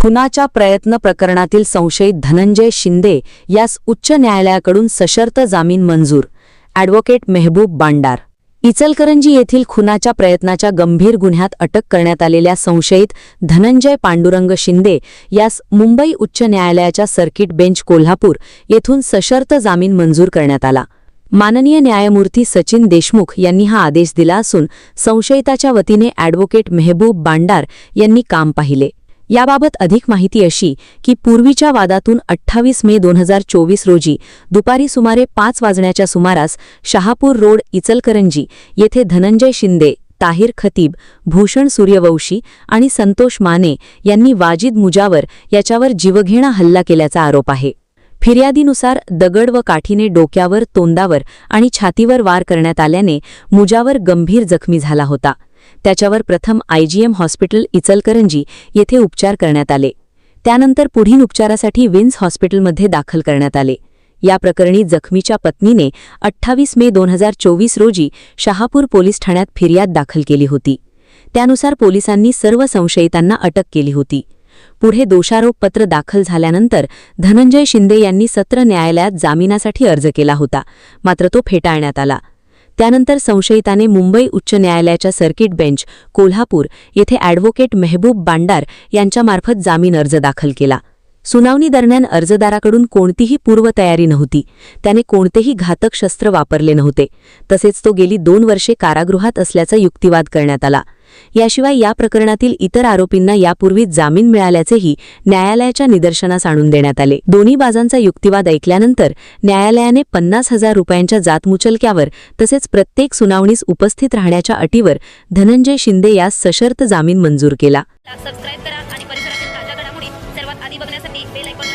खुनाच्या प्रयत्न प्रकरणातील संशयित धनंजय शिंदे यास उच्च न्यायालयाकडून सशर्त जामीन मंजूर. ॲडव्होकेट मेहबूब बांडार. इचलकरंजी येथील खुनाच्या प्रयत्नाच्या गंभीर गुन्ह्यात अटक करण्यात आलेल्या संशयित धनंजय पांडुरंग शिंदे यास मुंबई उच्च न्यायालयाच्या सर्किट बेंच कोल्हापूर येथून सशर्त जामीन मंजूर करण्यात आला. माननीय न्यायमूर्ती सचिन देशमुख यांनी हा आदेश दिला असून संशयिताच्या वतीने ॲडव्होकेट मेहबूब बांडार यांनी काम पाहिले. याबाबत अधिक माहिती अशी की पूर्वीच्या वादातून 28 मे 2024 रोजी दुपारी सुमारे 5 वाजण्याच्या सुमारास शहापूर रोड इचलकरंजी येथे धनंजय शिंदे, ताहिर खतीब, भूषण सूर्यवंशी आणि संतोष माने यांनी वाजिद मुजावर याच्यावर जीवघेणा हल्ला केल्याचा आरोप आहे. फिर्यादीनुसार दगड व काठीने डोक्यावर, तोंडावर आणि छातीवर वार करण्यात आल्याने मुजावर गंभीर जखमी झाला होता. त्याच्यावर प्रथम IGM हॉस्पिटल इचलकरंजी येथे उपचार करण्यात आले. त्यानंतर पुढील उपचारासाठी विन्स हॉस्पिटलमध्ये दाखल करण्यात आले. या प्रकरणी जखमीच्या पत्नीने 28 मे 2024 रोजी शहापूर पोलीस ठाण्यात फिर्याद दाखल केली होती. त्यानुसार पोलिसांनी सर्व संशयितांना अटक केली होती. पुढे दोषारोपपत्र दाखल झाल्यानंतर धनंजय शिंदे यांनी सत्र न्यायालयात जामिनासाठी अर्ज केला होता, मात्र तो फेटाळण्यात आला. त्यानंतर संशयिताने मुंबई उच्च न्यायालयाच्या सर्किट बेंच कोल्हापूर येथे ॲडव्होकेट मेहबूब बांडार यांच्यामार्फत जामीन अर्ज दाखल केला. सुनावणी दरम्यान अर्जदाराकडून कोणतीही पूर्वतयारी नव्हती. त्याने कोणतेही घातक शस्त्र वापरले नव्हते. तसेच तो गेली 2 वर्षे कारागृहात असल्याचा युक्तिवाद करण्यात आला. याशिवाय या प्रकरणातील इतर आरोपींना यापूर्वी जामीन मिळाल्याचेही न्यायालयाच्या निदर्शनास आणून देण्यात आले. दोन्ही बाजांचा युक्तिवाद ऐकल्यानंतर न्यायालयाने 50,000 रुपयांच्या जातमुचलक्यावर तसेच प्रत्येक सुनावणीस उपस्थित राहण्याच्या अटीवर धनंजय शिंदे यास सशर्त जामीन मंजूर केला. सबस्क्राइब करा आणि परिसरातील ताज्या घडामोडी सर्वात आधी बघण्यासाठी बेल आयकॉन